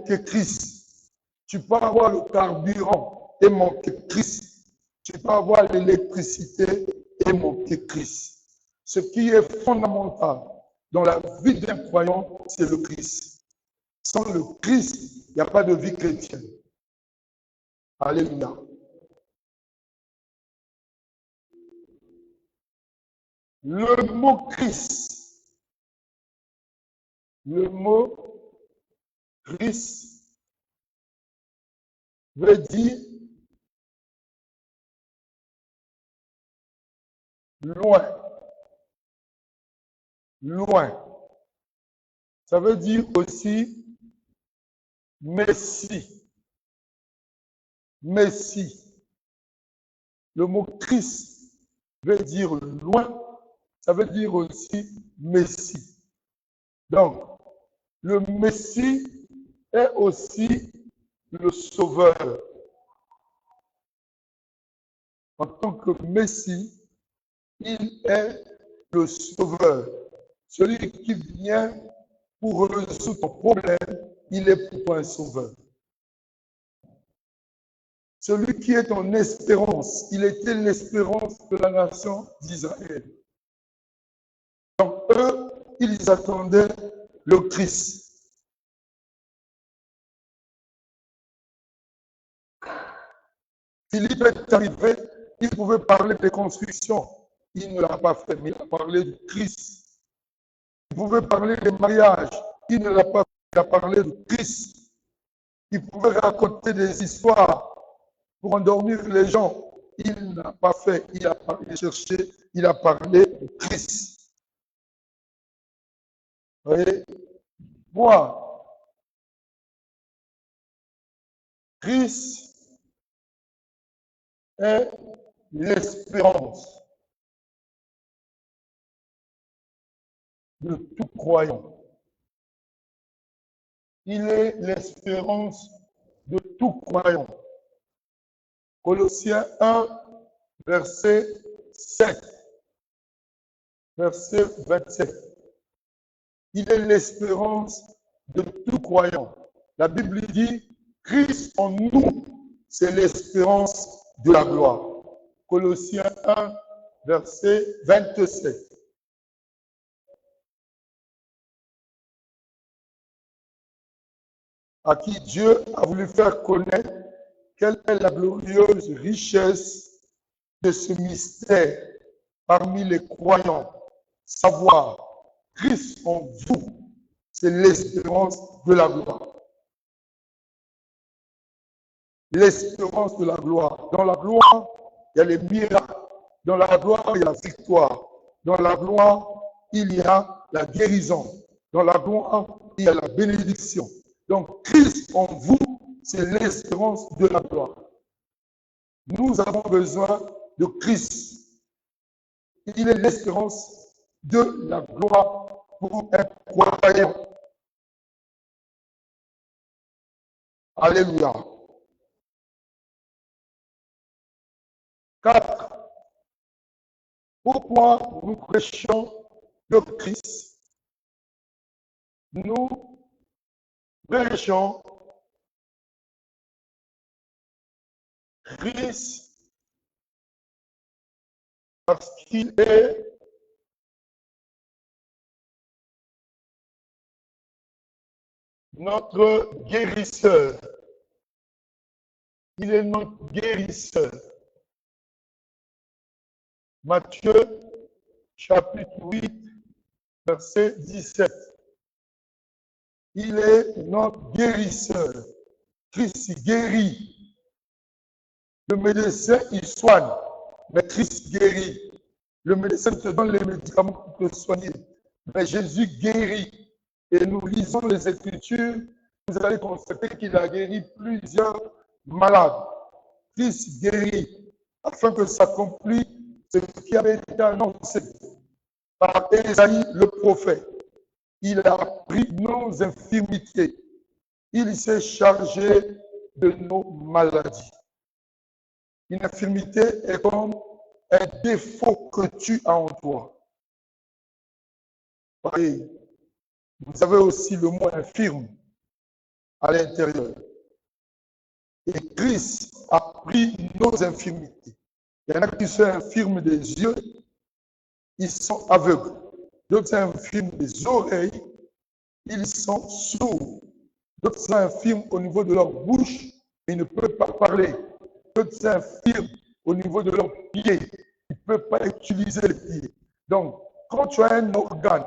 manquer Christ. Tu peux avoir le carburant et manquer Christ. Tu peux avoir l'électricité et manquer Christ. Ce qui est fondamental dans la vie d'un croyant, c'est le Christ. Sans le Christ, il n'y a pas de vie chrétienne. Alléluia. Le mot Christ, le mot Christ veut dire loin, loin. Ça veut dire aussi Messie, Messie. Le mot Christ veut dire loin, ça veut dire aussi Messie. Donc, le Messie est aussi le Sauveur. En tant que Messie, il est le Sauveur. Celui qui vient pour résoudre ton problème, il est pour toi un Sauveur. Celui qui est ton espérance, il était l'espérance de la nation d'Israël. Donc eux, ils attendaient le Christ. Philippe est arrivé, il pouvait parler des constructions. Il ne l'a pas fait, mais il a parlé du Christ. Il pouvait parler des mariages. Il ne l'a pas fait, il a parlé du Christ. Il pouvait raconter des histoires pour endormir les gens. Il n'a pas fait, il a cherché, il a parlé du Christ. Vous voyez? Moi, Christ est l'espérance de tout croyant. Il est l'espérance de tout croyant. Colossiens 1, verset 7, verset 27. Il est l'espérance de tout croyant. La Bible dit, Christ en nous, c'est l'espérance de la gloire. Colossiens 1, verset 27. À qui Dieu a voulu faire connaître quelle est la glorieuse richesse de ce mystère parmi les croyants. Savoir, Christ en vous, c'est l'espérance de la gloire. L'espérance de la gloire. Dans la gloire, il y a les miracles. Dans la gloire, il y a la victoire. Dans la gloire, il y a la guérison. Dans la gloire, il y a la bénédiction. Donc, Christ en vous, c'est l'espérance de la gloire. Nous avons besoin de Christ. Il est l'espérance de la gloire pour un croyant. Alléluia. 4. Pourquoi nous prêchons le Christ? Nous prêchons Christ parce qu'il est notre guérisseur. Il est notre guérisseur. Matthieu, chapitre 8, verset 17. Il est notre guérisseur. Christ guérit. Le médecin, il soigne, mais Christ guérit. Le médecin te donne les médicaments pour te soigner, mais Jésus guérit. Et nous lisons les Écritures, vous allez constater qu'il a guéri plusieurs malades. Christ guérit, afin que s'accomplisse ce qui avait été annoncé par Ésaïe le prophète. Il a pris nos infirmités. Il s'est chargé de nos maladies. Une infirmité est comme un défaut que tu as en toi. Et vous avez aussi le mot infirme. à l'intérieur. Et Christ a pris nos infirmités. Il y en a qui sont infirmes des yeux, ils sont aveugles. D'autres sont infirmes des oreilles, ils sont sourds. D'autres sont infirmes au niveau de leur bouche, ils ne peuvent pas parler. D'autres sont infirmes au niveau de leurs pieds, ils ne peuvent pas utiliser les pieds. Donc, quand tu as un organe,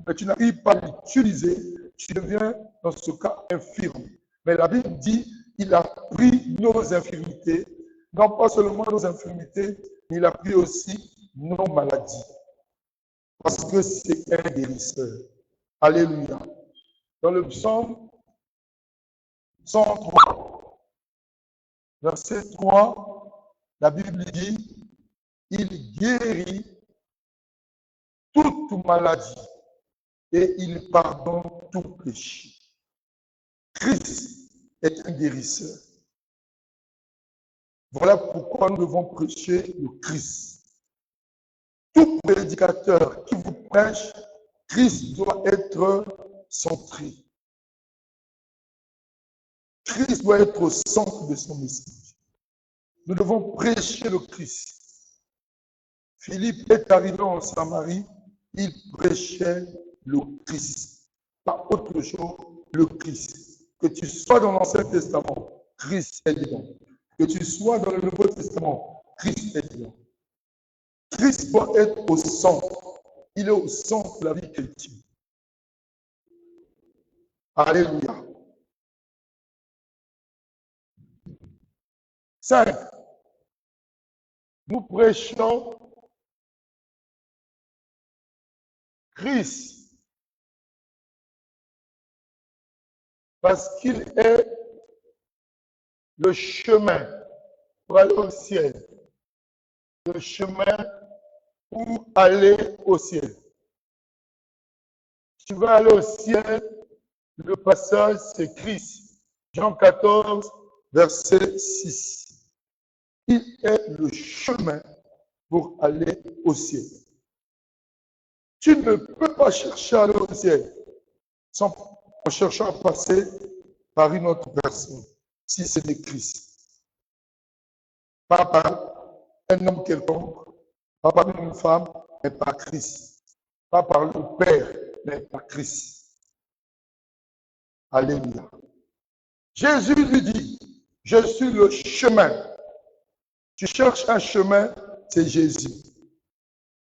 mais tu n'arrives pas à l'utiliser, tu deviens dans ce cas infirme. Mais la Bible dit, il a pris nos infirmités, non pas seulement nos infirmités, mais il a pris aussi nos maladies. Parce que c'est un guérisseur. Alléluia. Dans le psaume 103, verset 3, la Bible dit, il guérit toute maladie et il pardonne tout péché. Christ est un guérisseur. Voilà pourquoi nous devons prêcher le Christ. Tout prédicateur qui vous prêche, Christ doit être centré. Christ doit être au centre de son message. Nous devons prêcher le Christ. Philippe est arrivé en Samarie, il prêchait le Christ. Pas autre chose, le Christ. Que tu sois dans l'Ancien Testament, Christ est dedans. Que tu sois dans le Nouveau Testament, Christ est dedans. Christ doit être au centre. Il est au centre de la vie chrétienne. Alléluia. 5. Nous prêchons Christ parce qu'il est le chemin pour aller au ciel. Le chemin pour aller au ciel. Si tu veux aller au ciel, le passage c'est Christ. Jean 14, verset 6. Il est le chemin pour aller au ciel. Tu ne peux pas chercher à aller au ciel en cherchant à passer par une autre personne, si ce n'est Christ. Pas par un homme quelconque, pas par une femme, mais par Christ. Pas par le Père, mais par Christ. Alléluia. Jésus lui dit, je suis le chemin. Tu cherches un chemin, c'est Jésus.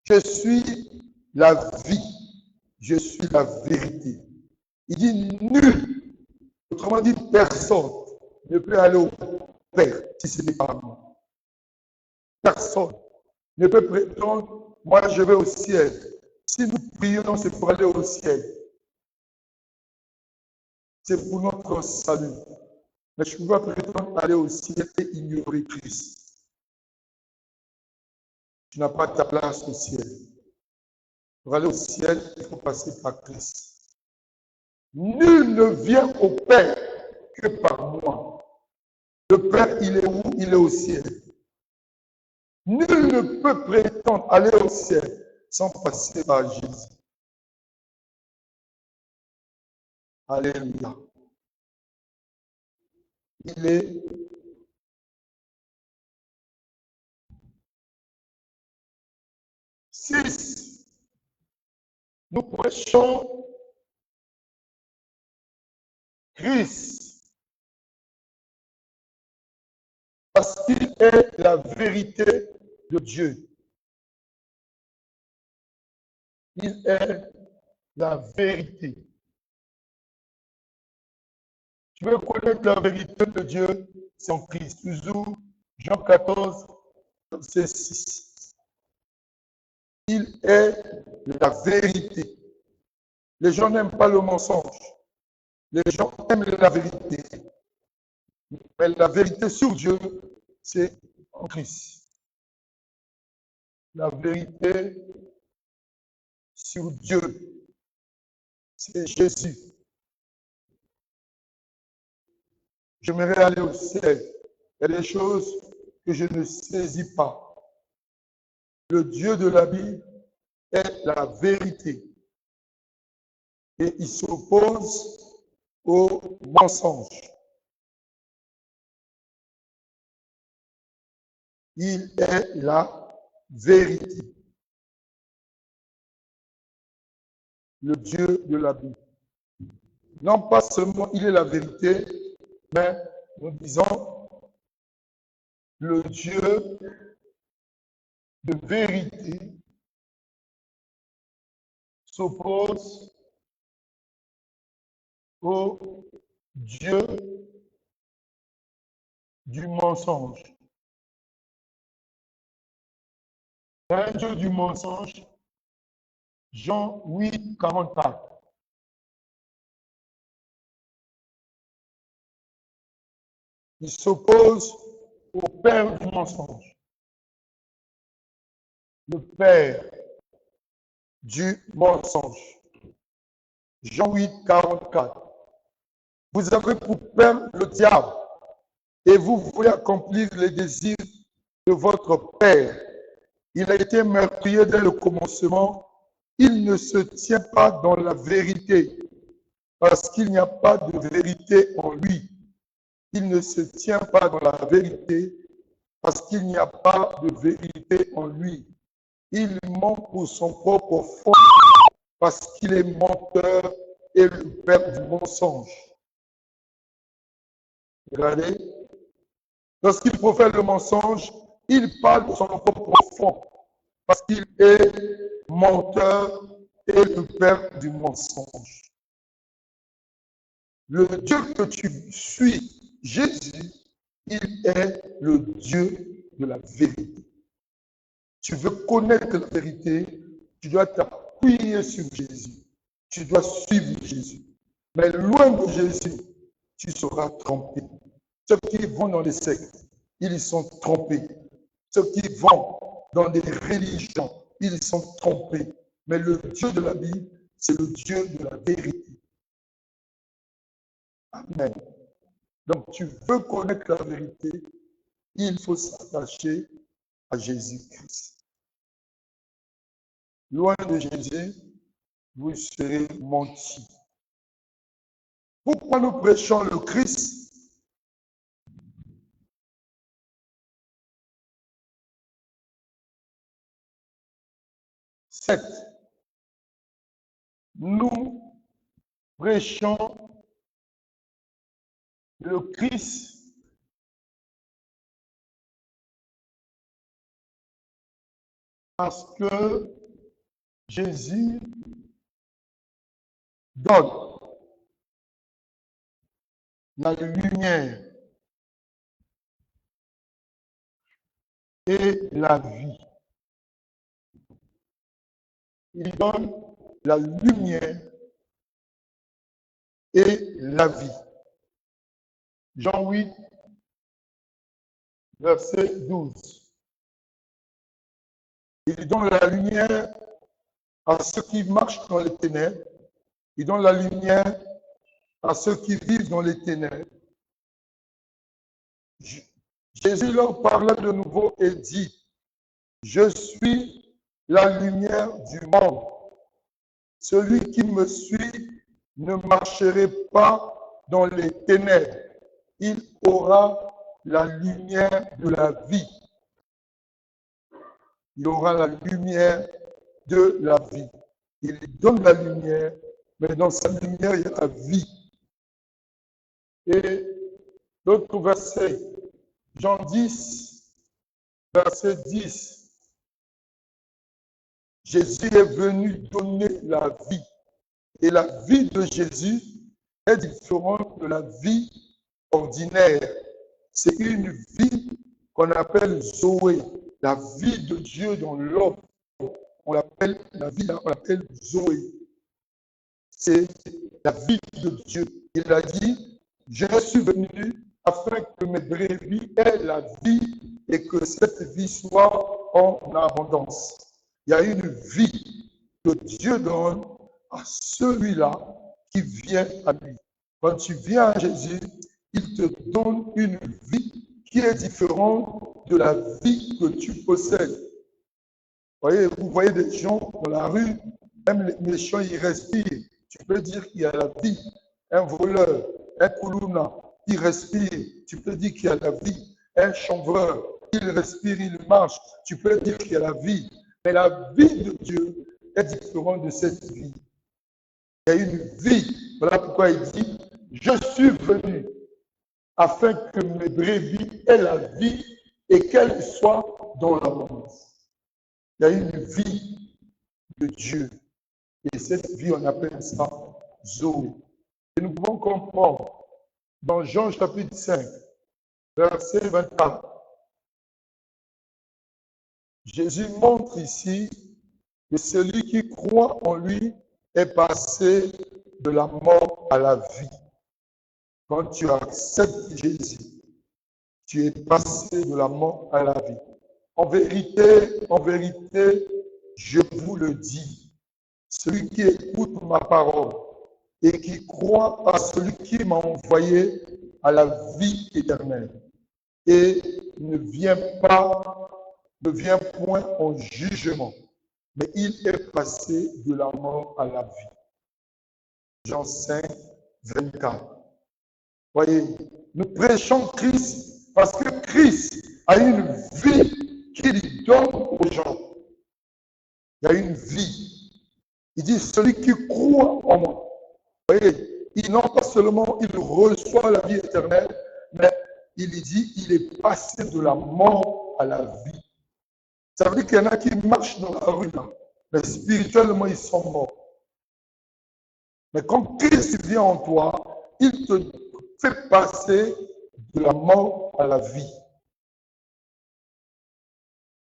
Je suis la vie. Je suis la vérité. Il dit nul, autrement dit personne, ne peut aller au Père si ce n'est pas moi. Personne ne peut prétendre, moi je vais au ciel. Si nous prions, c'est pour aller au ciel. C'est pour notre salut. Mais je ne peux pas prétendre aller au ciel et ignorer Christ. Tu n'as pas ta place au ciel. Pour aller au ciel, il faut passer par Christ. Nul ne vient au Père que par moi. Le Père, il est où? Il est au ciel. Nul ne peut prétendre aller au ciel sans passer par Jésus. Alléluia. Il est six. Nous prêchons Christ parce qu'il est la vérité de Dieu. Il est la vérité. Tu veux connaître la vérité de Dieu, c'est en Christ. Toujours Jean 14, verset 6. Il est la vérité. Les gens n'aiment pas le mensonge. Les gens aiment la vérité. Mais la vérité sur Dieu, c'est en Christ. La vérité sur Dieu, c'est Jésus. J'aimerais aller au ciel. Il y a des choses que je ne saisis pas. Le Dieu de la Bible est la vérité. Et il s'oppose au mensonge. Il est la vérité. Le Dieu de la Bible. Non pas seulement il est la vérité, mais nous disons le Dieu de vérité s'oppose au Dieu du mensonge. Un Dieu du mensonge, Jean 8, 44. Il s'oppose au père du mensonge. Le père du mensonge. Jean 8, 44. Vous avez pour père le diable et vous voulez accomplir les désirs de votre père. Il a été meurtrier dès le commencement. Il ne se tient pas dans la vérité parce qu'il n'y a pas de vérité en lui. Il ne se tient pas dans la vérité parce qu'il n'y a pas de vérité en lui. Il ment pour son propre fond parce qu'il est menteur et le père du mensonge. Regardez, lorsqu'il profère le mensonge, il parle de son propre fond parce qu'il est menteur et le père du mensonge. Le Dieu que tu suis, Jésus, il est le Dieu de la vérité. Tu veux connaître la vérité, tu dois t'appuyer sur Jésus. Tu dois suivre Jésus. Mais loin de Jésus, tu seras trompé. Ceux qui vont dans les sectes, ils sont trompés. Ceux qui vont dans des religions, ils sont trompés. Mais le Dieu de la Bible, c'est le Dieu de la vérité. Amen. Donc, tu veux connaître la vérité, il faut s'attacher à Jésus-Christ. Loin de Jésus, vous serez mentis. Pourquoi nous prêchons le Christ? Nous prêchons le Christ parce que Jésus donne la lumière et la vie. Il donne la lumière et la vie. Jean 8, verset 12. Il donne la lumière à ceux qui marchent dans les ténèbres. Il donne la lumière à ceux qui vivent dans les ténèbres. Jésus leur parla de nouveau et dit, je suis la lumière du monde. Celui qui me suit ne marcherait pas dans les ténèbres. Il aura la lumière de la vie. Il aura la lumière de la vie. Il donne la lumière, mais dans sa lumière, il y a la vie. Et l'autre verset, Jean 10, verset 10. Jésus est venu donner la vie. Et la vie de Jésus est différente de la vie ordinaire. C'est une vie qu'on appelle Zoé, la vie de Dieu dans l'homme. On l'appelle la vie, on l'appelle Zoé. C'est la vie de Dieu. Il a dit, je suis venu afin que mes brebis aient la vie et que cette vie soit en abondance. Il y a une vie que Dieu donne à celui-là qui vient à lui. Quand tu viens à Jésus, il te donne une vie qui est différente de la vie que tu possèdes. Vous voyez des gens dans la rue, même les méchants, ils respirent. Tu peux dire qu'il y a la vie. un voleur, un koulouna, il respire, tu peux dire qu'il y a la vie. Un chanvreur, il respire, il marche, tu peux dire qu'il y a la vie. Mais la vie de Dieu est différente de cette vie. Il y a une vie. Voilà pourquoi il dit, je suis venu afin que mes brebis aient la vie et qu'elles soient dans l'abondance. Il y a une vie de Dieu. Et cette vie, on appelle ça Zoé. Et nous pouvons comprendre dans Jean chapitre 5, verset 24, Jésus montre ici que celui qui croit en lui est passé de la mort à la vie. Quand tu acceptes Jésus, tu es passé de la mort à la vie. En vérité, je vous le dis, celui qui écoute ma parole et qui croit à celui qui m'a envoyé à la vie éternelle et ne vient point en jugement, mais il est passé de la mort à la vie. Jean 5, 24. Voyez, nous prêchons Christ parce que Christ a une vie qu'il donne aux gens. Il y a une vie. Il dit, celui qui croit en moi. Vous voyez, il non pas seulement il reçoit la vie éternelle, mais il dit, il est passé de la mort à la vie. Ça veut dire qu'il y en a qui marchent dans la rue, là, mais spirituellement, ils sont morts. Mais quand Christ vient en toi, il te fait passer de la mort à la vie.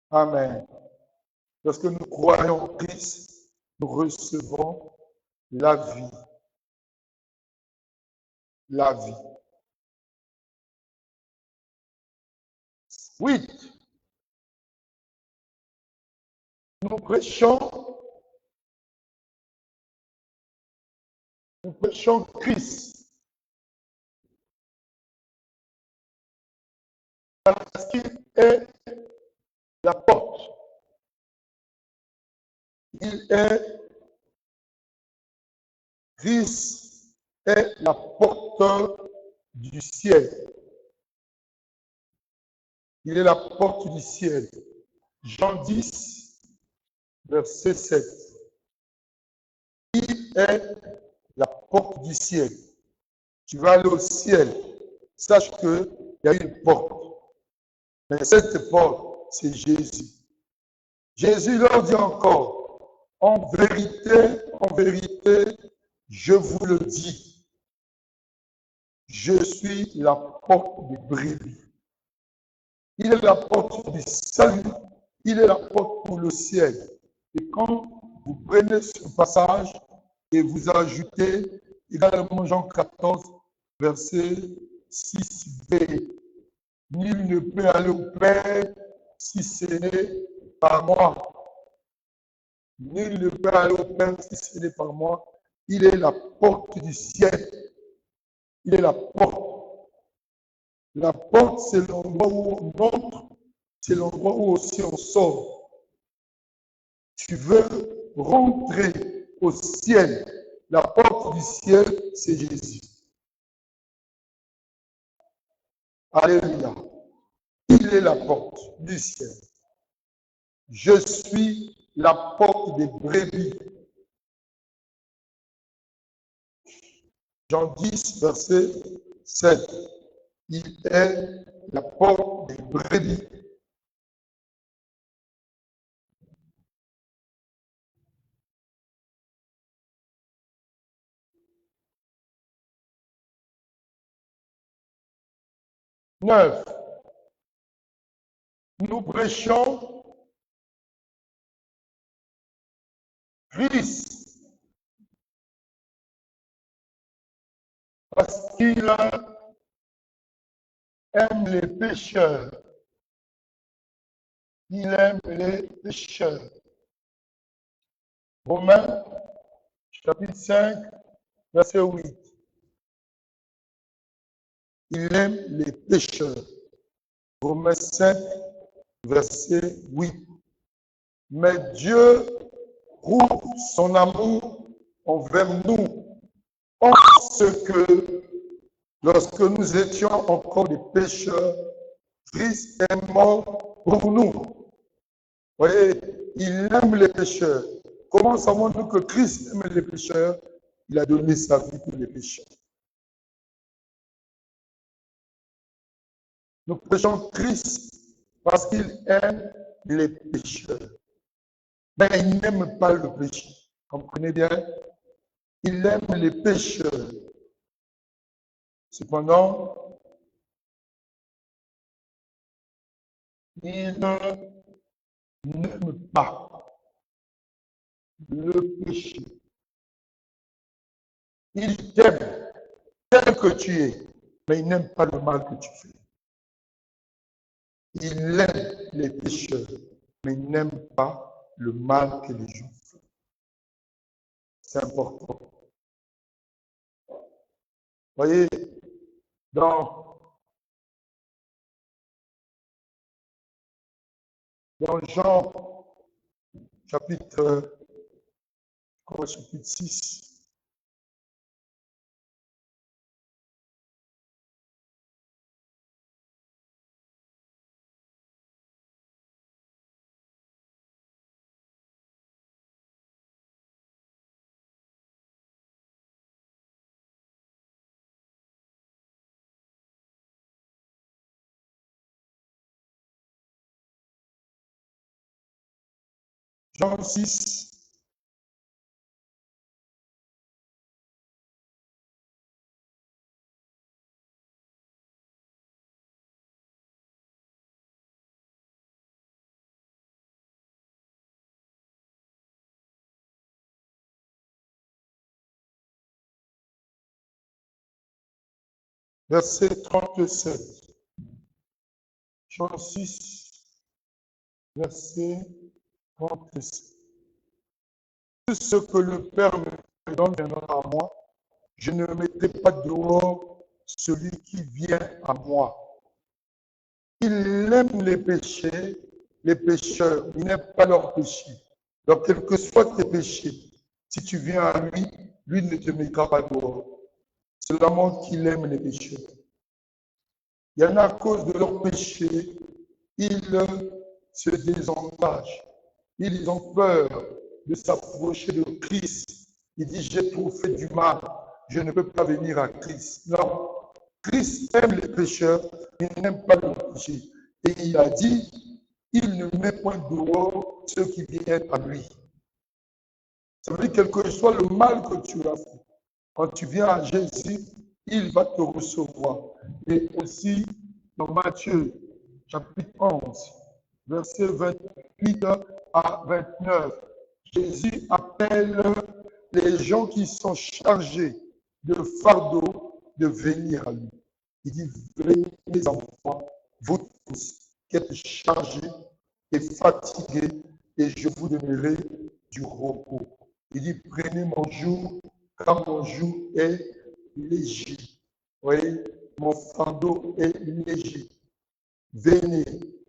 Amen. Lorsque nous croyons en Christ, nous recevons la vie. La vie. 8. Nous prêchons Christ. Parce qu'il est la porte. Christ est la porte du ciel. Il est la porte du ciel. Jean 10, verset 7. Il est la porte du ciel. Tu vas aller au ciel. Sache qu'il y a une porte. Mais cette porte, c'est Jésus. Jésus leur dit encore, en vérité, je vous le dis, je suis la porte des brebis. Il est la porte du salut, il est la porte pour le ciel. Et quand vous prenez ce passage et vous ajoutez également Jean 14, verset 6b, nul ne peut aller au Père si ce n'est par moi. Nul ne peut aller au Père si ce n'est par moi. Il est la porte du ciel. Il est la porte. La porte, c'est l'endroit où on entre, c'est l'endroit où aussi on sort. Tu veux rentrer au ciel. La porte du ciel, c'est Jésus. Alléluia. Il est la porte du ciel. Je suis la porte des brebis. Jean 10, verset 7. Il est la porte des brebis. Neuf. Nous prêchons Christ parce qu'il aime les pécheurs. Il aime les pécheurs. Romains, chapitre 5, verset 8. Il aime les pécheurs. Romains 5, verset 8. Mais Dieu prouve son amour envers nous En ce que, lorsque nous étions encore des pécheurs, Christ est mort pour nous. Vous voyez, il aime les pécheurs. Comment savons-nous que Christ aime les pécheurs? Il a donné sa vie pour les pécheurs. Nous prêchons Christ parce qu'il aime les pécheurs. Mais il n'aime pas le péché. Comprenez bien? Il aime les pécheurs. Cependant, il n'aime pas le péché. Il t'aime tel que tu es, mais il n'aime pas le mal que tu fais. Il aime les pécheurs, mais il n'aime pas le mal que les gens font. C'est important. Vous voyez, dans Jean, chapitre 6, Jean 6, verset 37. Jean 6, verset 37. Tout ce que le Père me donne viendra à moi. Je ne mettrai pas dehors celui qui vient à moi. Il aime les péchés, les pécheurs. Il n'aime pas leurs péchés. Donc, quels que soient tes péchés, si tu viens à lui, lui ne te mettra pas dehors. C'est l'amour qu'il aime les pécheurs. Il y en a à cause de leurs péchés, ils se désengagent. Ils ont peur de s'approcher de Christ. Ils disent, j'ai trop fait du mal, je ne peux pas venir à Christ. Non, Christ aime les pécheurs, il n'aime pas le péché. Et il a dit, il ne met point dehors ceux qui viennent à lui. Ça veut dire quel que soit le mal que tu as fait. Quand tu viens à Jésus, il va te recevoir. Et aussi, dans Matthieu, chapitre 11, versets 28 à 29, Jésus appelle les gens qui sont chargés de fardeau de venir à lui. Il dit, venez les enfants, vous tous qui êtes chargés et fatigués, et je vous donnerai du repos. Il dit, prenez mon joug, car mon joug est léger. Oui, mon fardeau est léger. Venez.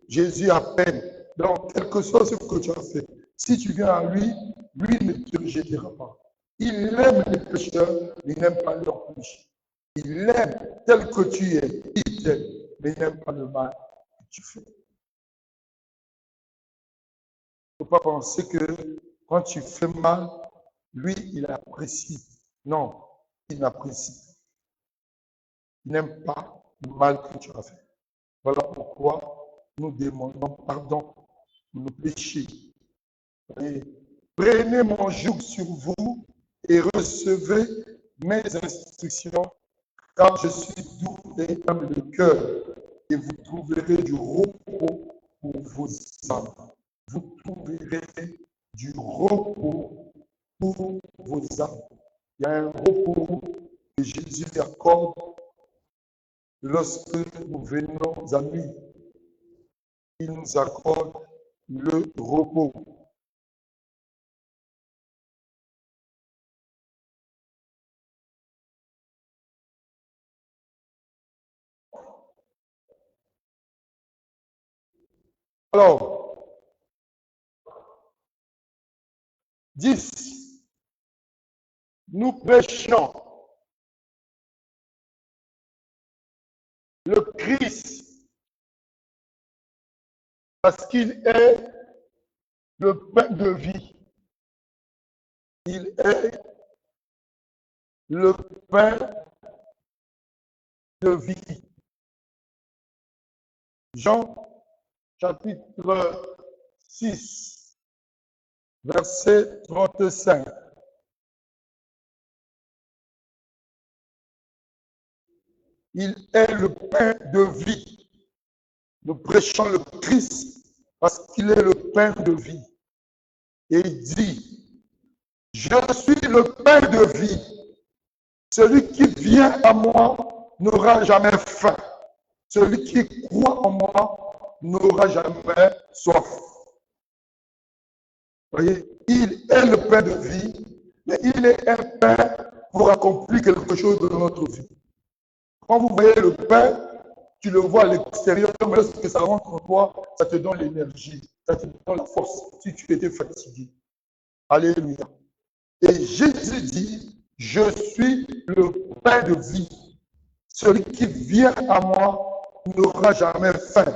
Jésus appelle. Donc, quel que soit ce que tu as fait, si tu viens à lui, lui ne te rejettera pas. Il aime les pécheurs, il n'aime pas leurs péchés. Il aime tel que tu es, il t'aime, mais il n'aime pas le mal que tu fais. Il ne faut pas penser que quand tu fais mal, lui, il apprécie. Non, il n'apprécie. Il n'aime pas le mal que tu as fait. Voilà pourquoi nous demandons pardon pour nos péchés. Et prenez mon joug sur vous et recevez mes instructions, car je suis doux et humble de cœur, et vous trouverez du repos pour vos âmes. Vous trouverez du repos pour vos âmes. Il y a un repos que Jésus accorde lorsque nous venons à lui. Il nous accorde le repos. Alors, 10. Nous prêchons le Christ, parce qu'il est le pain de vie. Il est le pain de vie. Jean chapitre 6, verset 35. Il est le pain de vie. Nous prêchons le Christ parce qu'il est le pain de vie. Et il dit, je suis le pain de vie. Celui qui vient à moi n'aura jamais faim. Celui qui croit en moi n'aura jamais soif. Voyez, il est le pain de vie, mais il est un pain pour accomplir quelque chose dans notre vie. Quand vous voyez le pain, tu le vois à l'extérieur, mais lorsque ça rentre en toi, ça te donne l'énergie, ça te donne la force si tu étais fatigué. Alléluia. Et Jésus dit, je suis le pain de vie. Celui qui vient à moi n'aura jamais faim.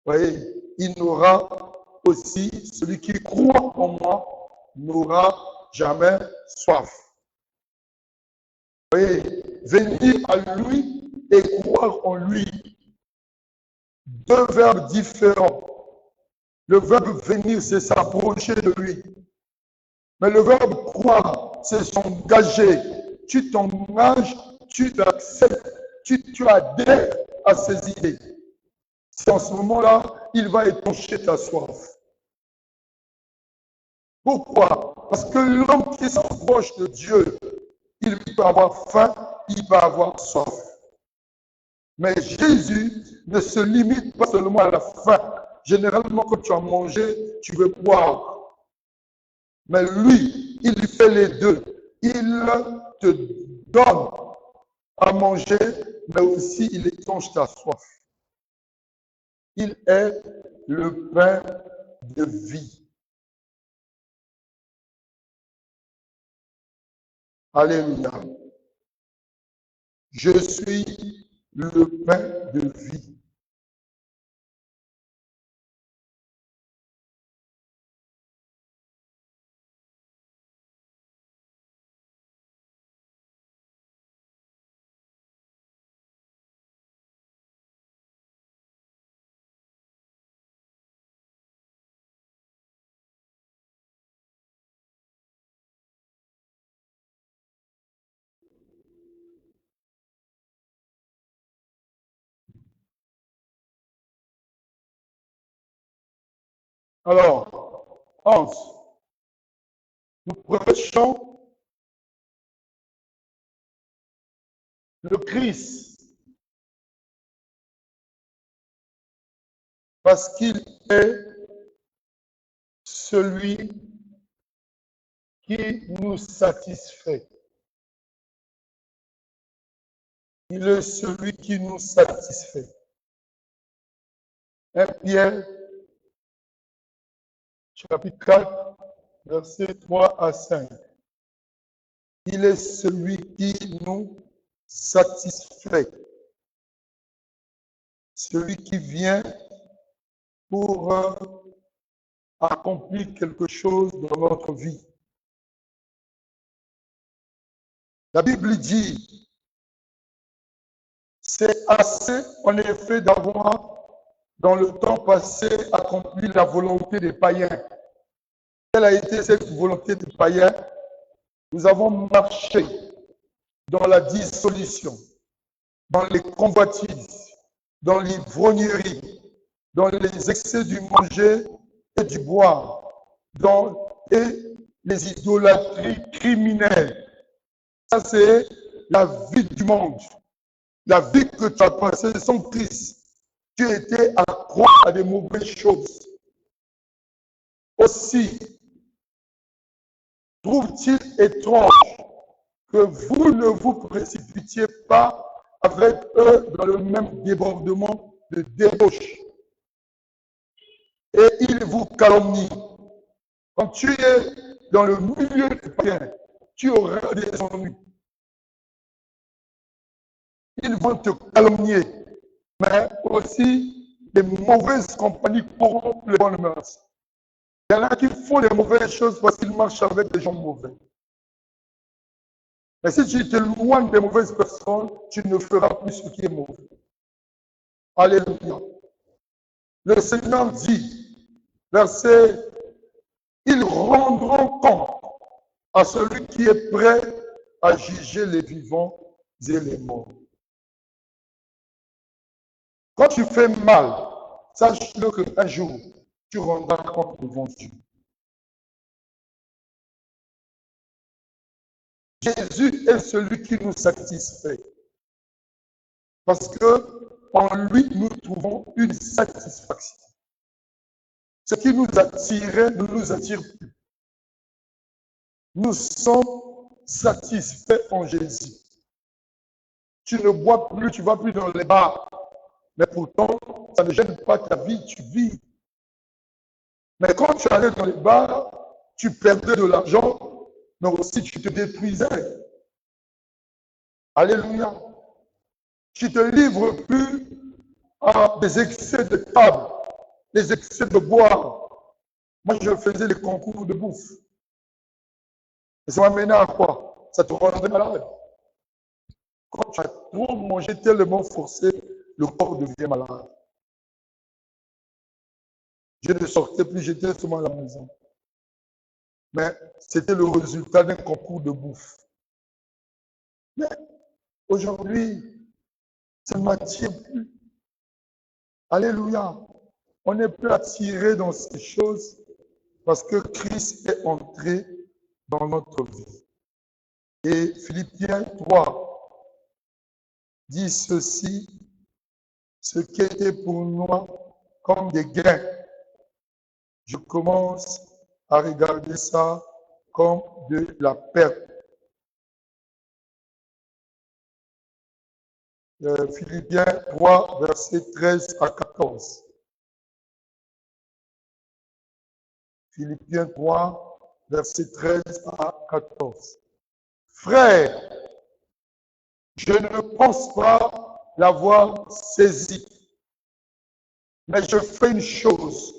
Vous voyez, il n'aura aussi, celui qui croit en moi n'aura jamais soif. Vous voyez, venir à lui et croire en lui. Deux verbes différents. Le verbe venir, c'est s'approcher de lui. Mais le verbe croire, c'est s'engager. Tu t'engages, tu t'acceptes, tu adhères à ses idées. C'est en ce moment-là, il va étancher ta soif. Pourquoi? Parce que l'homme qui s'approche de Dieu, il peut avoir faim, il peut avoir soif. Mais Jésus ne se limite pas seulement à la faim. Généralement, quand tu as mangé, tu veux boire. Mais lui, il fait les deux. Il te donne à manger, mais aussi il étanche ta soif. Il est le pain de vie. Alléluia. Je suis le pain de vie. Alors, Hans, nous prêchons le Christ parce qu'il est celui qui nous satisfait. Il est celui qui nous satisfait. 1 Pierre, chapitre 4, versets 3 à 5. Il est celui qui nous satisfait. Celui qui vient pour accomplir quelque chose dans notre vie. La Bible dit, c'est assez en effet d'avoir dans le temps passé accompli la volonté des païens. Quelle a été cette volonté des païens? Nous avons marché dans la dissolution, dans les convoitises, dans l'ivrognerie, dans les excès du manger et du boire, et les idolâtries criminelles. Ça, c'est la vie du monde. La vie que tu as passée sans Christ. Tu étais accro à des mauvaises choses. Aussi, trouve-t-il étrange que vous ne vous précipitiez pas avec eux dans le même débordement de débauche. Et ils vous calomnient. Quand tu es dans le milieu des païens, tu auras des ennuis. ils vont te calomnier, mais aussi les mauvaises compagnies corrompent les bonnes mœurs. Il y en a qui font les mauvaises choses parce qu'ils marchent avec des gens mauvais. Mais si tu t'éloignes des mauvaises personnes, tu ne feras plus ce qui est mauvais. Alléluia. Le Seigneur dit, verset, ils rendront compte à celui qui est prêt à juger les vivants et les morts. Quand tu fais mal, sache-le qu'un jour, tu rendras compte devant Dieu. Jésus est celui qui nous satisfait. Parce que en lui, nous trouvons une satisfaction. Ce qui nous attirait ne nous attire plus. Nous sommes satisfaits en Jésus. Tu ne bois plus, tu ne vas plus dans les bars. Mais pourtant, ça ne gêne pas ta vie, tu vis. Mais quand tu allais dans les bars, tu perdais de l'argent, mais aussi tu te détruisais. Alléluia. Tu ne te livres plus à des excès de table, des excès de boire. Moi, je faisais les concours de bouffe. Et ça m'amenait à quoi? Ça te rendait malade. Quand tu as trop mangé tellement forcé, le corps devient malade. Je ne sortais plus, j'étais seulement à la maison. Mais c'était le résultat d'un concours de bouffe. Mais aujourd'hui, ça ne m'attire plus. Alléluia. On n'est plus attiré dans ces choses parce que Christ est entré dans notre vie. Et Philippiens 3 dit ceci, ce qui était pour moi comme des gains. Je commence à regarder ça comme de la perte. Philippiens 3, versets 13 à 14. Philippiens 3, versets 13 à 14. Frères, je ne pense pas l'avoir saisi, mais je fais une chose,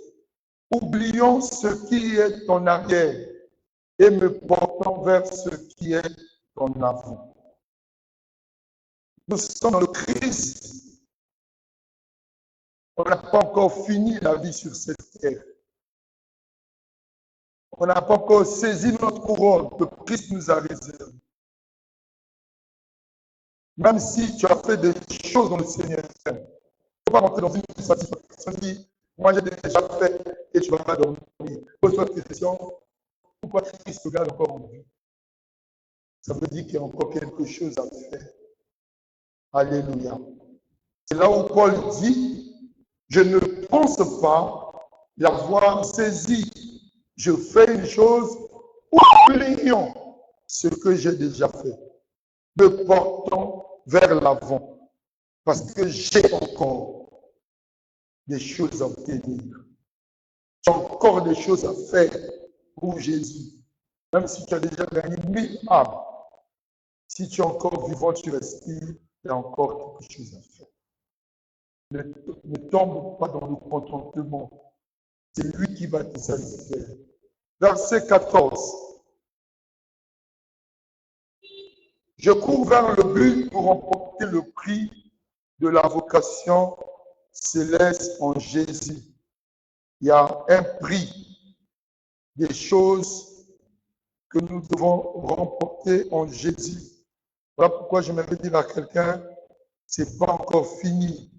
oublions ce qui est en arrière et me portant vers ce qui est en avant. Nous sommes dans le Christ. On n'a pas encore fini la vie sur cette terre. On n'a pas encore saisi notre couronne que Christ nous a réservée. Même si tu as fait des choses dans le Seigneur, il ne faut pas rentrer dans une satisfaction dit, moi j'ai déjà fait et tu vas pas dormir. Pose-toi la question, pourquoi Christ te garde encore en vie? Ça veut dire qu'il y a encore quelque chose à faire. Alléluia. C'est là où Paul dit, je ne pense pas l'avoir saisi. Je fais une chose, oublions ce que j'ai déjà fait. Me portant vers l'avant. Parce que j'ai encore des choses à obtenir. J'ai encore des choses à faire pour Jésus. Même si tu as déjà gagné 1000 âmes, si tu es encore vivant, tu respires, il y a encore quelque chose à faire. Ne tombe pas dans le contentement. C'est lui qui va te satisfaire. Verset 14. Je cours vers le but pour remporter le prix de la vocation céleste en Jésus. Il y a un prix des choses que nous devons remporter en Jésus. Voilà pourquoi j'aimerais dire à quelqu'un, c'est pas encore fini.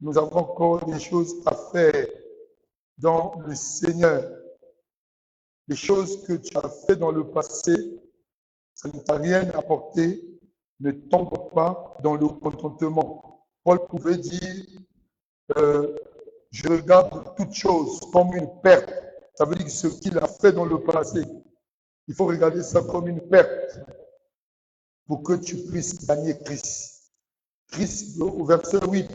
Nous avons encore des choses à faire dans le Seigneur. Les choses que tu as fait dans le passé, ça ne t'a rien apporté. Ne tombe pas dans le contentement. Paul pouvait dire, je regarde toute chose comme une perte. Ça veut dire que ce qu'il a fait dans le passé, il faut regarder ça comme une perte pour que tu puisses gagner Christ. Christ, au verset 8.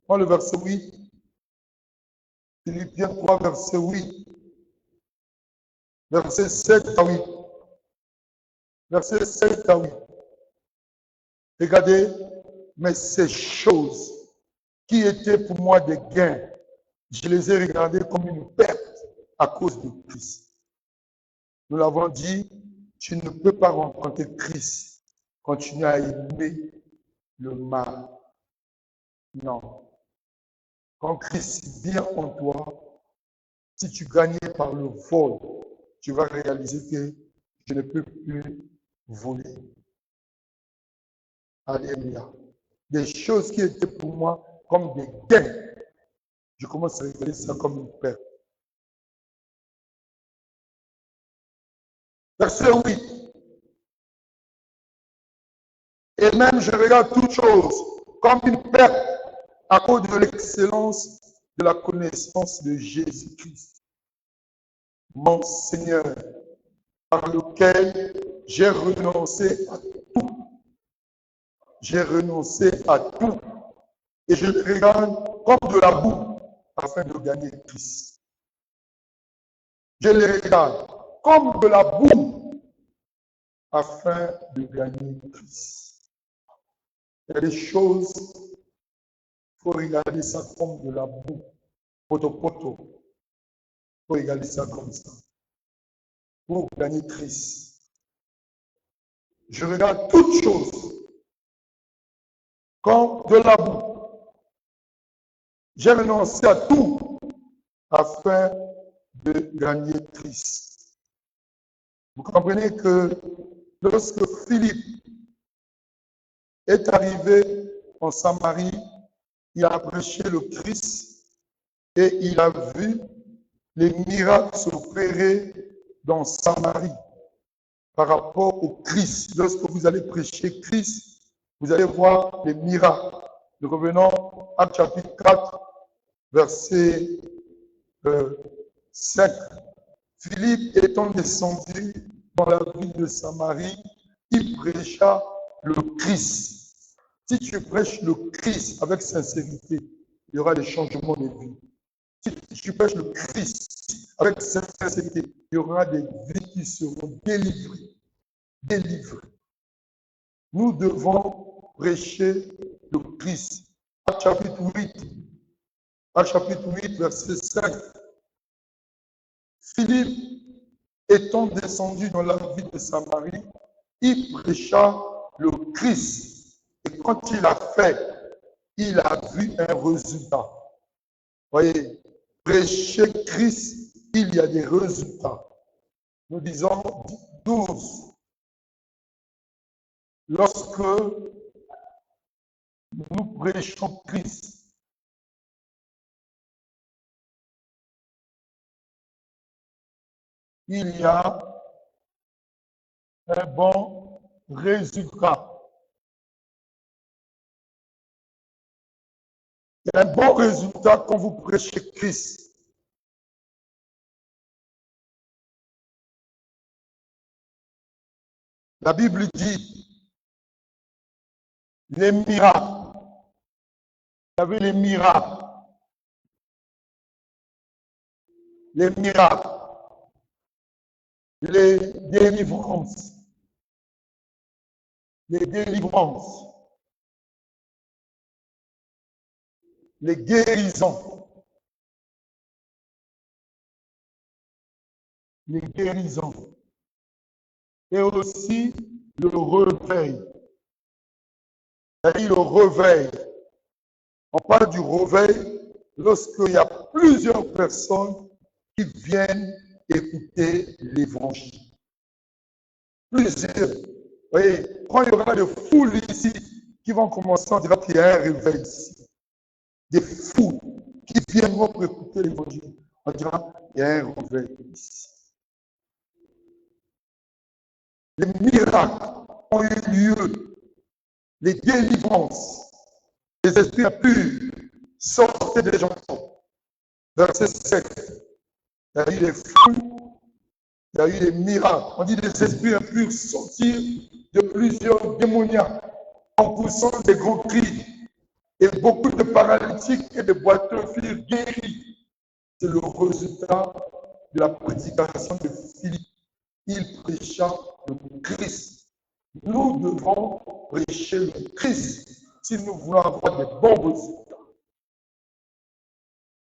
Prends le verset 8. Philippiens 3, verset 8. Verset 7 à 8. Verset 7 à 8. Regardez, Mais ces choses qui étaient pour moi des gains, je les ai regardées comme une perte à cause de Christ. Nous l'avons dit, tu ne peux pas rencontrer Christ, continuer à aimer le mal. Non. Quand Christ vient en toi, si tu gagnais par le vol, tu vas réaliser que je ne peux plus voler. Alléluia. Des choses qui étaient pour moi comme des gains, je commence à regarder ça comme une perte. Verset 8. Et même je regarde toutes choses comme une perte à cause de l'excellence de la connaissance de Jésus-Christ, mon Seigneur, par lequel j'ai renoncé à tout. J'ai renoncé à tout et je le regarde comme de la boue afin de gagner Christ. Je le regarde comme de la boue afin de gagner Christ. Il y a des choses, il faut regarder ça comme de la boue, poto. Il faut regarder ça comme ça. Pour gagner Christ. Je regarde toutes choses comme de la boue. J'ai renoncé à tout afin de gagner Christ. Vous comprenez que lorsque Philippe est arrivé en Samarie, il a prêché le Christ et il a vu les miracles s'opérer dans Samarie par rapport au Christ. Lorsque vous allez prêcher Christ, vous allez voir les miracles. Nous revenons à chapitre 4, verset 5. Philippe étant descendu dans la ville de Samarie, il prêcha le Christ. Si tu prêches le Christ avec sincérité, il y aura des changements de vie. Si tu prêches le Christ avec sincérité, il y aura des vies qui seront délivrées. Nous devons prêcher le Christ. Actes chapitre 8, verset 5. Philippe, étant descendu dans la ville de Samarie, il prêcha le Christ. Et quand il a fait, il a vu un résultat. Voyez, prêcher Christ, il y a des résultats. Nous disons 12. Lorsque nous prêchons Christ, il y a un bon résultat. Il y a un bon résultat quand vous prêchez Christ. La Bible dit les miracles. Vous savez, les miracles. Les miracles. Les délivrances. Les délivrances. Les guérisons. Les guérisons. Et aussi le réveil. C'est-à-dire le réveil. On parle du réveil lorsqu'il y a plusieurs personnes qui viennent écouter l'évangile. Plusieurs. Vous voyez, quand il y aura des foules ici qui vont commencer, on dira qu'il y a un réveil ici. Des foules qui viendront pour écouter l'évangile. On dira qu'il y a un réveil ici. Les miracles ont eu lieu. Les délivrances, les esprits impurs sortaient des gens. Verset 7. Il y a eu des foules, il y a eu des miracles. On dit des esprits impurs sortir de plusieurs démoniaques en poussant des grands cris. Et beaucoup de paralytiques et de boiteux furent guéris. C'est le résultat de la prédication de Philippe. Il prêcha le Christ. Nous devons prêcher le Christ. si nous voulons avoir des bons résultats.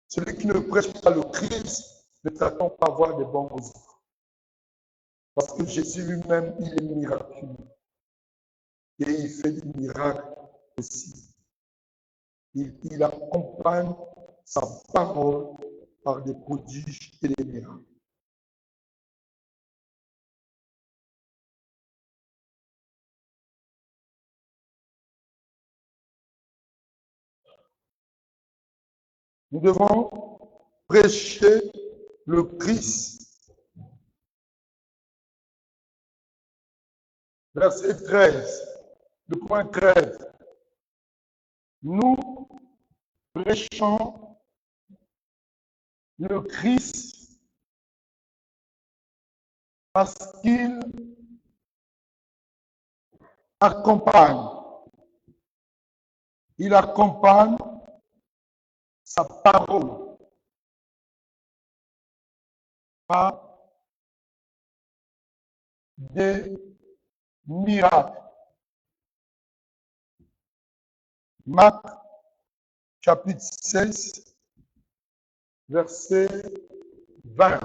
Celui qui ne prêche pas le Christ ne s'attend pas à avoir des bons résultats. Parce que Jésus lui-même, il est miraculeux. Et il fait des miracles aussi. Il accompagne sa parole par des prodiges et des miracles. Nous devons prêcher le Christ. Verset 13, le point 13. Nous prêchons le Christ parce qu'il accompagne. Il accompagne sa parole par des miracles. Marc chapitre 16, verset 20.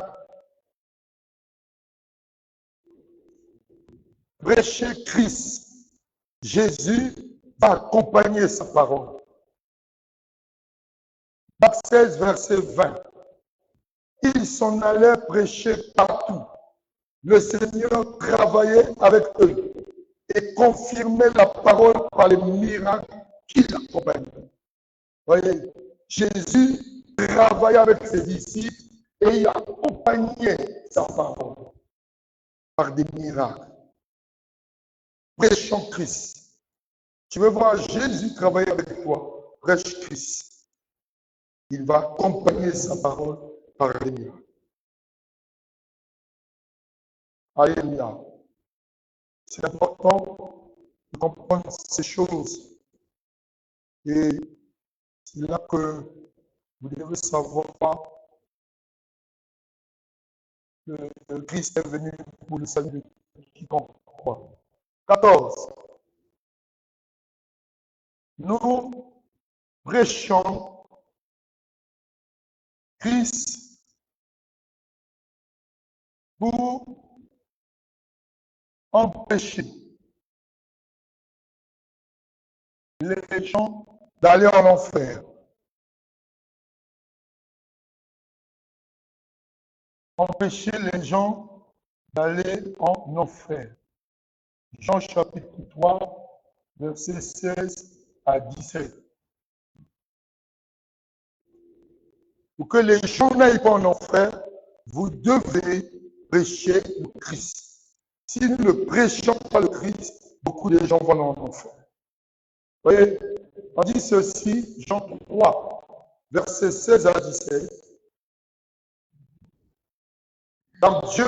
Prêcher Christ. Jésus va accompagner sa parole. Marc 16, verset 20. Ils s'en allaient prêcher partout. Le Seigneur travaillait avec eux et confirmait la parole par les miracles qui l'accompagnaient. Voyez, Jésus travaillait avec ses disciples et il accompagnait sa parole par des miracles. Prêchons Christ. Tu veux voir Jésus travailler avec toi, prêche Christ. Il va accompagner sa parole par des miracles. Alléluia. C'est important de comprendre ces choses. Et c'est là que vous devez savoir que Christ est venu pour le salut de quiconque croit. 14. Nous prêchons Christ pour empêcher les gens d'aller en enfer. Empêcher les gens d'aller en enfer. Jean chapitre 3, versets 16 à 17. Pour que les gens n'aillent pas en enfer, vous devez prêcher le Christ. Si nous ne prêchons pas le Christ, beaucoup de gens vont en enfer. Vous voyez, on dit ceci, Jean 3, versets 16 à 17. Car Dieu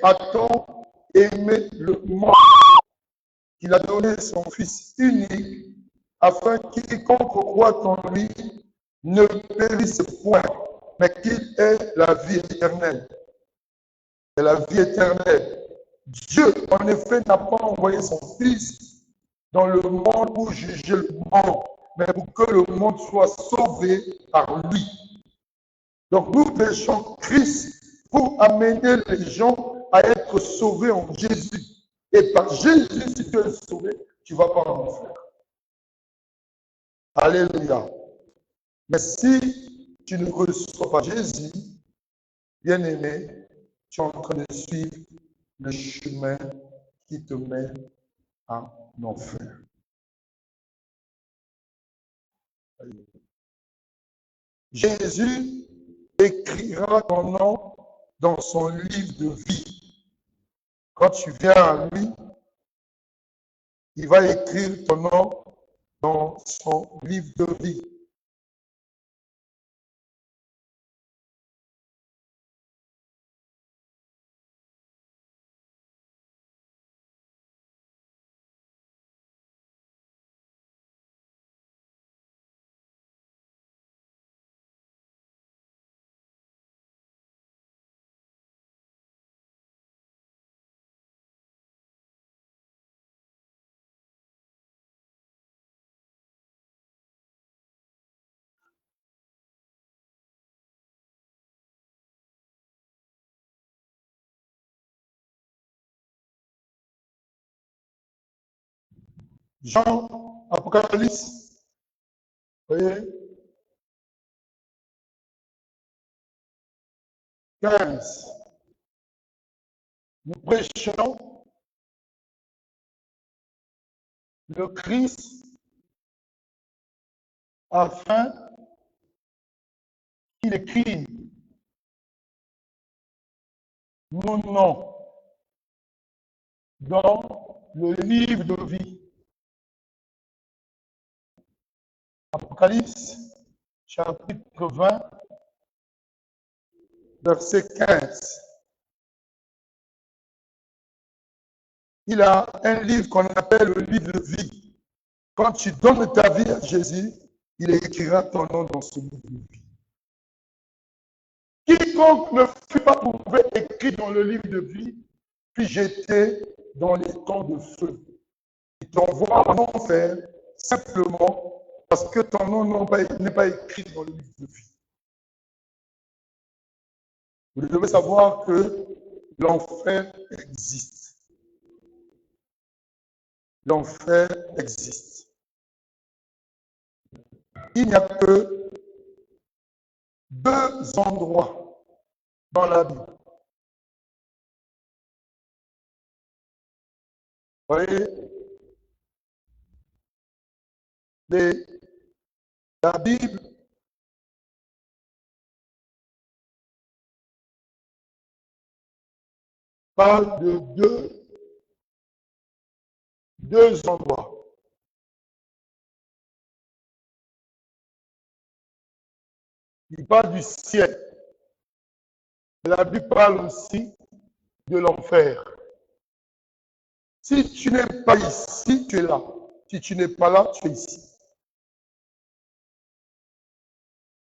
a tant aimé le monde qu'il a donné son Fils unique, afin quiconque croit en lui ne périsse point, mais qu'il ait la vie éternelle. Et la vie éternelle. Dieu, en effet, n'a pas envoyé son Fils dans le monde pour juger le monde, mais pour que le monde soit sauvé par lui. Donc nous prêchons Christ pour amener les gens à être sauvés en Jésus. Et par Jésus, si tu es sauvé, tu ne vas pas en enfer. Alléluia. Mais si tu ne reçois pas Jésus, bien-aimé, tu es en train de suivre le chemin qui te mène en enfer. Jésus écrira ton nom dans son livre de vie. Quand tu viens à lui, il va écrire ton nom dans son livre de vie. Jean, Apocalypse, voyez, 15. Nous prêchons le Christ afin qu'il écrive nos noms dans le livre de vie. Apocalypse, chapitre 20, verset 15. Il a un livre qu'on appelle le livre de vie. Quand tu donnes ta vie à Jésus, il écrira ton nom dans ce livre de vie. Quiconque ne fut pas trouvé écrit dans le livre de vie, puis jeté dans les temps de feu. Il t'envoie en enfer simplement parce que ton nom n'est pas écrit dans le livre de vie. Vous devez savoir que l'enfer existe. L'enfer existe. Il n'y a que 2 endroits dans la Bible. Vous voyez, la Bible parle de deux endroits. Il parle du ciel. La Bible parle aussi de l'enfer. Si tu n'es pas ici, tu es là. Si tu n'es pas là, tu es ici.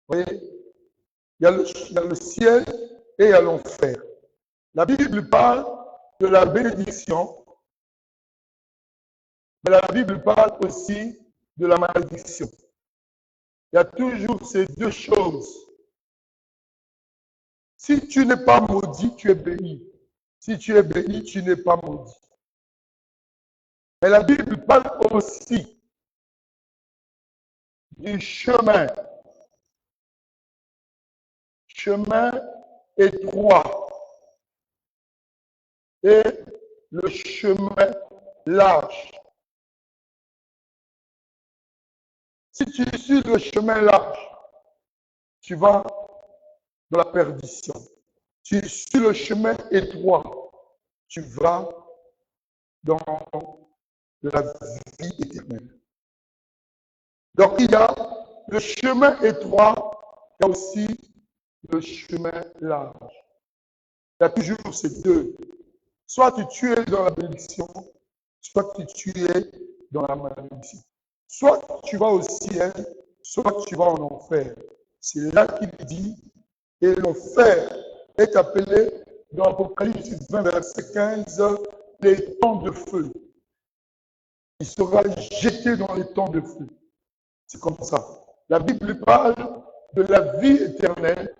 Vous voyez, il y a le ciel et il y a l'enfer. La Bible parle de la bénédiction, mais la Bible parle aussi de la malédiction. Il y a toujours ces 2 choses. Si tu n'es pas maudit, tu es béni. Si tu es béni, tu n'es pas maudit. Mais la Bible parle aussi du chemin étroit et le chemin large. Si tu suis le chemin large, tu vas dans la perdition. Si tu suis le chemin étroit, tu vas dans la vie éternelle. Donc il y a le chemin étroit, il y a aussi le chemin large. Il y a toujours ces 2. Soit tu es dans la bénédiction, soit tu es dans la malédiction. Soit tu vas au ciel, soit tu vas en enfer. C'est là qu'il dit, et l'enfer est appelé dans Apocalypse 20, verset 15, les temps de feu. Il sera jeté dans les temps de feu. C'est comme ça. La Bible parle de la vie éternelle,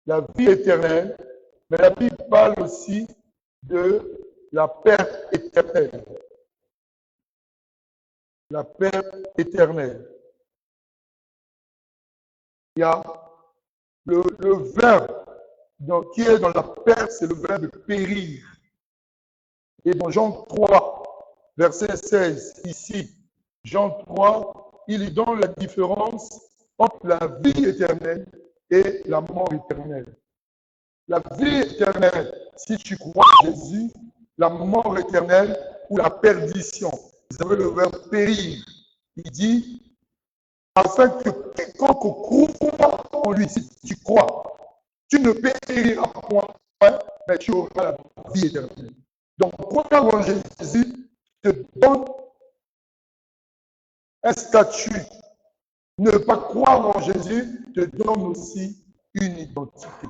mais la Bible parle aussi de la perte éternelle. La perte éternelle. Il y a le verbe qui est dans la perte, c'est le verbe périr. Et dans Jean 3, verset 16, ici, Jean 3, il donne la différence entre la vie éternelle et la mort éternelle. La vie éternelle, si tu crois en Jésus, la mort éternelle ou la perdition. Vous avez le verbe périr. Il dit, afin que quiconque croit en lui, si tu crois, tu ne périras point, mais tu auras la vie éternelle. Donc, croire en Jésus te donne un statut. Ne pas croire en Jésus te donne aussi une identité.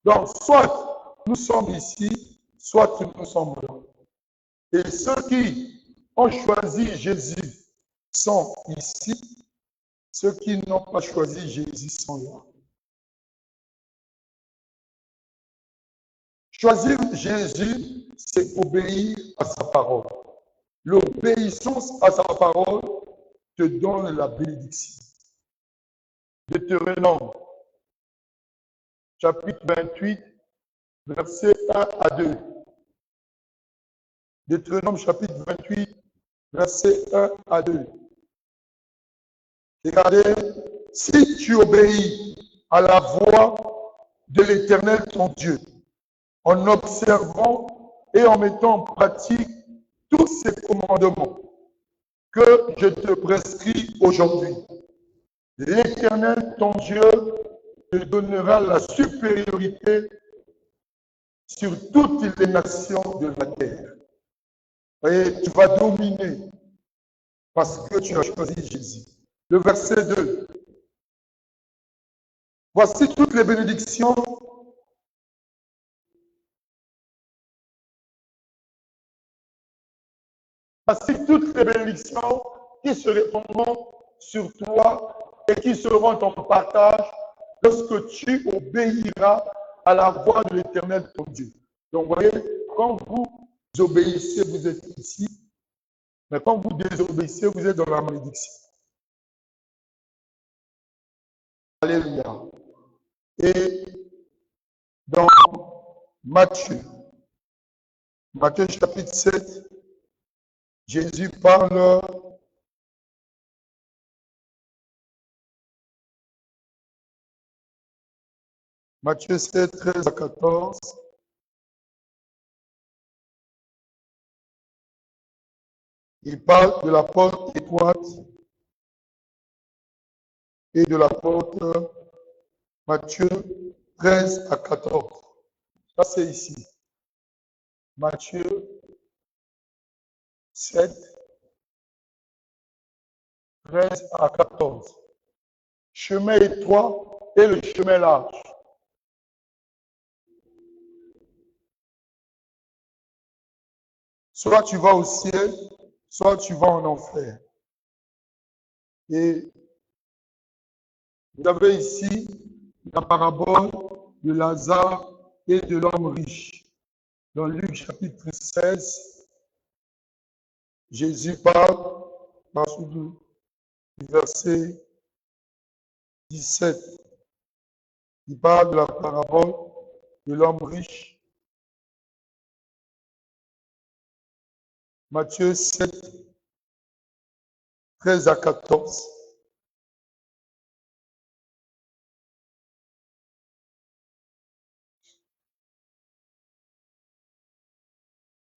Donc, soit nous sommes ici, soit nous sommes là. Et ceux qui ont choisi Jésus sont ici. Ceux qui n'ont pas choisi Jésus sont là. Choisir Jésus, c'est obéir à sa parole. L'obéissance à sa parole te donne la bénédiction. Deutéronome, chapitre 28, versets 1 à 2. Deutéronome, chapitre 28, versets 1 à 2. Regardez, si tu obéis à la voix de l'Éternel ton Dieu, en observant et en mettant en pratique tous ces commandements que je te prescris aujourd'hui, l'Éternel ton Dieu te donnera la supériorité sur toutes les nations de la terre. Et tu vas dominer parce que tu as choisi Jésus. Le verset 2. Voici toutes les bénédictions qui se répandront sur toi et qui seront ton partage lorsque tu obéiras à la voix de l'Éternel ton Dieu. Donc, vous voyez, quand vous obéissez, vous êtes ici, mais quand vous désobéissez, vous êtes dans la malédiction. Alléluia. Et dans Matthieu chapitre 7, Jésus parle Matthieu 7, 13 à 14. Il parle de la porte étroite et de la porte Matthieu 13 à 14. Ça, c'est ici. Matthieu 7, 13 à 14. Chemin étroit et le chemin large. Soit tu vas au ciel, soit tu vas en enfer. Et vous avez ici la parabole de Lazare et de l'homme riche. Dans Luc chapitre 16, Jésus parle, du verset 17. Il parle de la parabole de l'homme riche. Matthieu 7, 13 à 14.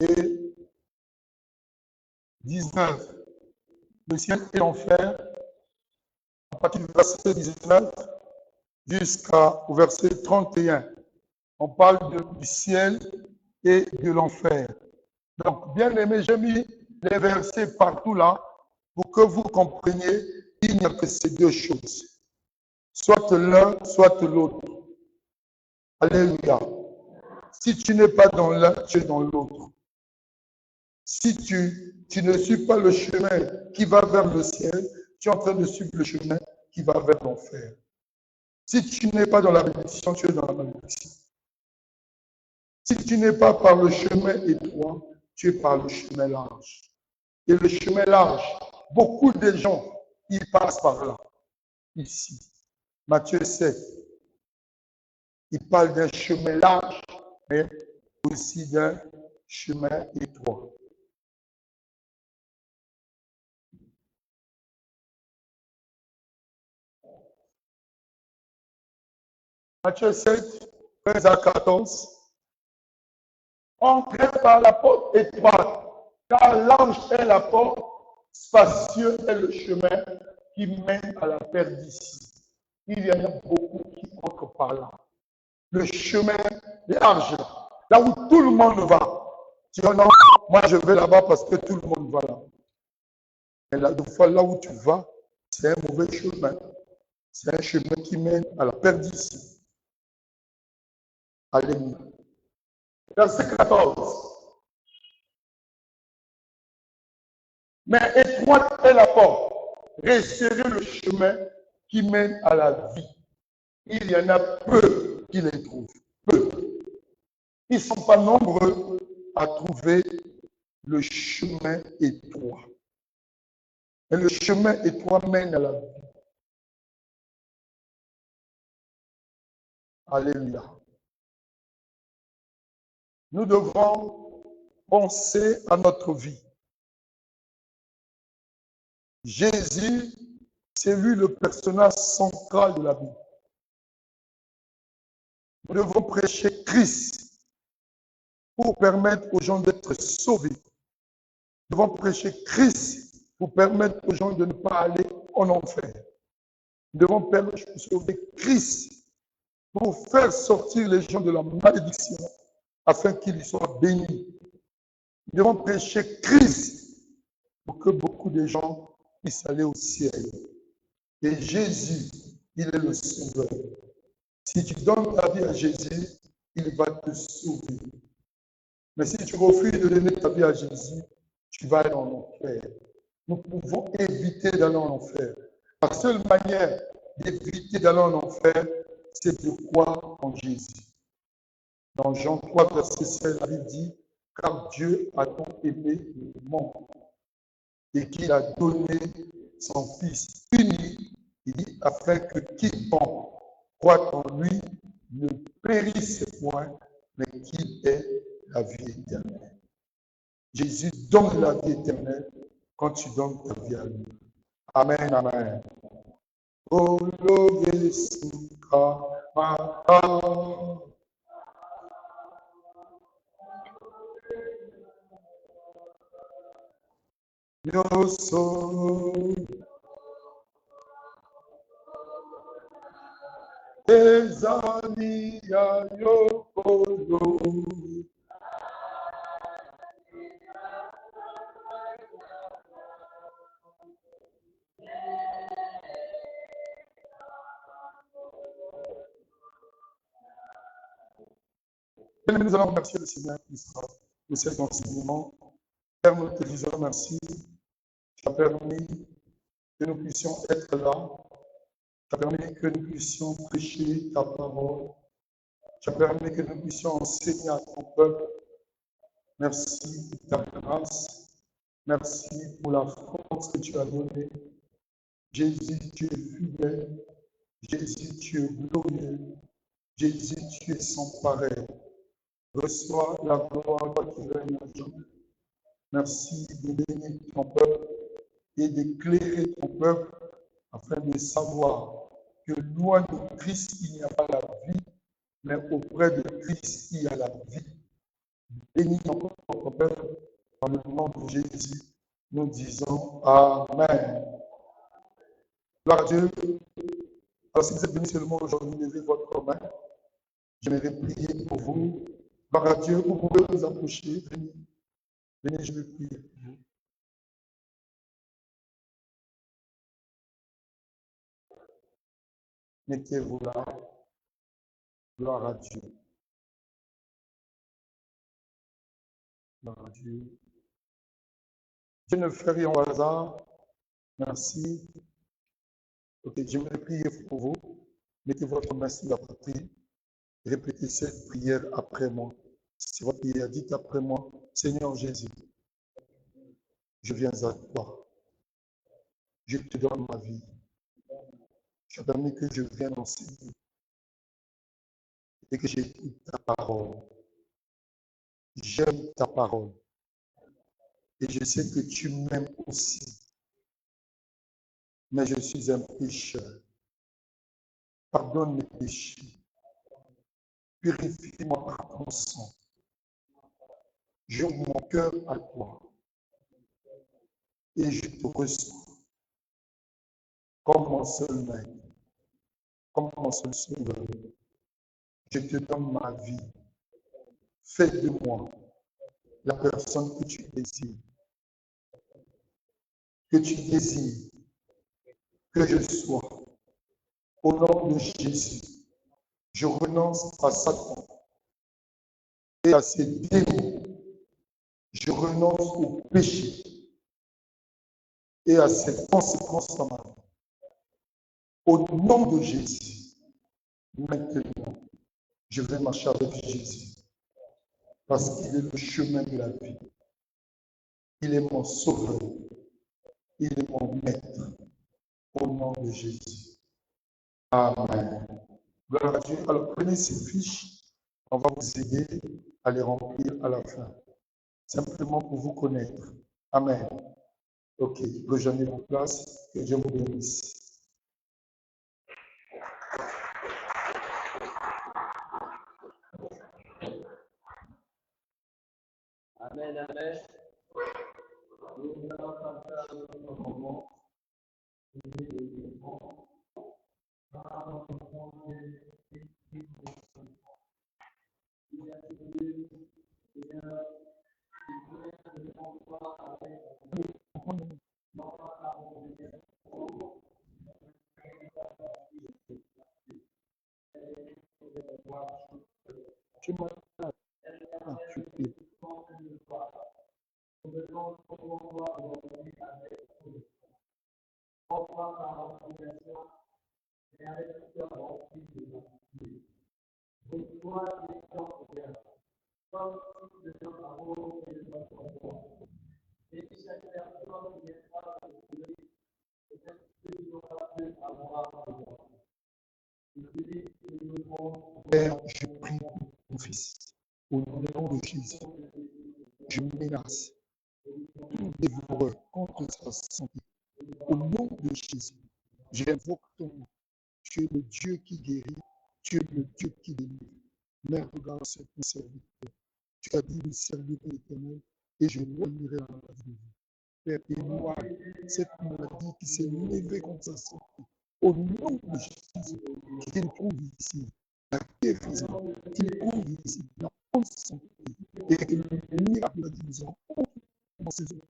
Et 19. Le ciel et l'enfer, à partir du verset 19 jusqu'au verset 31. On parle du ciel et de l'enfer. Donc, bien aimé, j'ai mis les versets partout là pour que vous compreniez qu'il n'y a que ces deux choses. Soit l'un, soit l'autre. Alléluia. Si tu n'es pas dans l'un, tu es dans l'autre. Si tu ne suis pas le chemin qui va vers le ciel, tu es en train de suivre le chemin qui va vers l'enfer. Si tu n'es pas dans la bénédiction, tu es dans la malédiction. Si tu n'es pas par le chemin étroit, tu es par le chemin large. Et le chemin large, beaucoup de gens, ils passent par là, ici. Matthieu 7, il parle d'un chemin large, mais aussi d'un chemin étroit. Matthieu 7, 13 à 14. Entrez par la porte étroite, car large est la porte, spacieux est le chemin qui mène à la perdition. Il y en a beaucoup qui entrent par là. Le chemin large, là où tout le monde va. Tu dis non, moi je vais là-bas parce que tout le monde va là. Mais là, des fois, là où tu vas, c'est un mauvais chemin. C'est un chemin qui mène à la perdition. Alléluia. Verset 14. Mais étroite est la porte, resserrez le chemin qui mène à la vie. Il y en a peu qui les trouvent. Peu. Ils ne sont pas nombreux à trouver le chemin étroit. Et le chemin étroit mène à la vie. Alléluia. Nous devons penser à notre vie. Jésus, c'est lui le personnage central de la Bible. Nous devons prêcher Christ pour permettre aux gens d'être sauvés. Nous devons prêcher Christ pour permettre aux gens de ne pas aller en enfer. Nous devons sauver Christ pour faire sortir les gens de la malédiction afin qu'ils soient bénis. Nous devons prêcher Christ pour que beaucoup de gens puissent aller au ciel. Et Jésus, il est le sauveur. Si tu donnes ta vie à Jésus, il va te sauver. Mais si tu refuses de donner ta vie à Jésus, tu vas aller en enfer. Nous pouvons éviter d'aller en enfer. La seule manière d'éviter d'aller en enfer, c'est de croire en Jésus. Dans Jean 3, verset 16, la Bible dit, car Dieu a tant aimé le monde et qu'il a donné son Fils unique, il dit, afin que quiconque croit en lui ne périsse point, mais qu'il ait la vie éternelle. Jésus donne la vie éternelle quand tu donnes ta vie à lui. Amen, amen. Oh, yo soy Ezania Yokolo. Nous allons remercier le Seigneur de cet enseignement. Père, nous te disons merci. Tu as permis que nous puissions être là. Tu as permis que nous puissions prêcher ta parole. Tu as permis que nous puissions enseigner à ton peuple. Merci pour ta grâce. Merci pour la force que tu as donnée. Jésus, tu es fidèle. Jésus, tu es glorieux. Jésus, tu es sans pareil. Reçois la gloire, toi qui règnes à jamais. Merci de bénir ton peuple et d'éclairer ton peuple afin de savoir que loin de Christ, il n'y a pas la vie, mais auprès de Christ, il y a la vie. Bénis ton peuple dans le nom de Jésus. Nous disons Amen. Gloire à Dieu. Alors, si vous êtes venus seulement aujourd'hui, levez votre main. J'aimerais prier pour vous. Gloire à Dieu. Vous pouvez vous approcher. Venez. Venez, je vais prier pour vous. Mettez-vous là. Gloire à Dieu. Gloire à Dieu. Dieu ne fait rien au hasard. Merci. Ok, j'aimerais prier pour vous. Mettez votre main sur la poitrine. Répétez cette prière après moi. C'est votre prière. Dites après moi, Seigneur Jésus, je viens à toi. Je te donne ma vie. Tu as permis que je vienne enseigner et que j'écoute ta parole. J'aime ta parole. Et je sais que tu m'aimes aussi. Mais je suis un pécheur. Pardonne mes péchés. Purifie-moi par ton sang. J'ouvre mon cœur à toi. Et je te reçois comme mon seul maître, comme mon seul sauveur. Je te donne ma vie. Fais de moi la personne que tu désires. Que tu désires que je sois. Au nom de Jésus, je renonce à Satan et à ses démons. Je renonce au péché et à ses conséquences dans ma vie. Au nom de Jésus, maintenant, je vais marcher avec Jésus parce qu'il est le chemin de la vie. Il est mon sauveur. Il est mon maître. Au nom de Jésus. Amen. Gloire à Dieu. Alors prenez ces fiches. On va vous aider à les remplir à la fin. Simplement pour vous connaître. Amen. Ok, rejoignez vos places. Que Dieu vous bénisse. Amen, amen. Nous allons passer à notre moment. Tu m'as Père, je prie pour mon fils. Au nom de Jésus, je menace tout dévoreur contre sa santé. Au nom de Jésus, j'invoque ton nom. Tu es le Dieu qui guérit, tu es le Dieu qui délivre. Mais regarde ce ton serviteur. Tu as dit de servir l'Éternel et je loignerai la maladie de vous. Père, éloigne cette maladie qui s'est levée contre sa santé. Au nom de Jésus, qu'il trouve ici la guérison, qu'il trouve ici la bonne santé et que le miracle de la guérison dans ses os,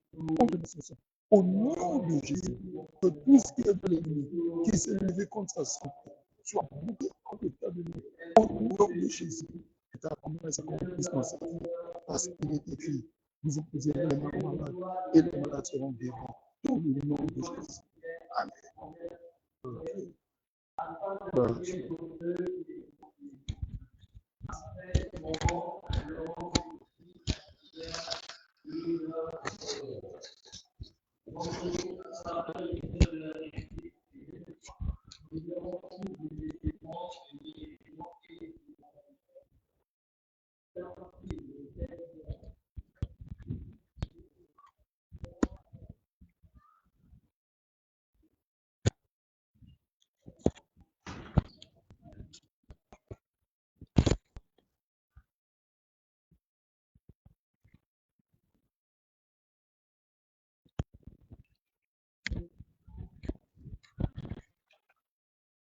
entre dans son sang. Au nom de Jésus, que tout ce qui est de l'ennemi, qui s'est levé contre sa santé, soit bouclé contre l'état de lui. Au nom de Jésus, que ta promesse s'accomplisse dans sa vie, parce qu'il est écrit, vous imposerez les mains malades et les malades seront guéris. Dans le nom de Jésus. Amen.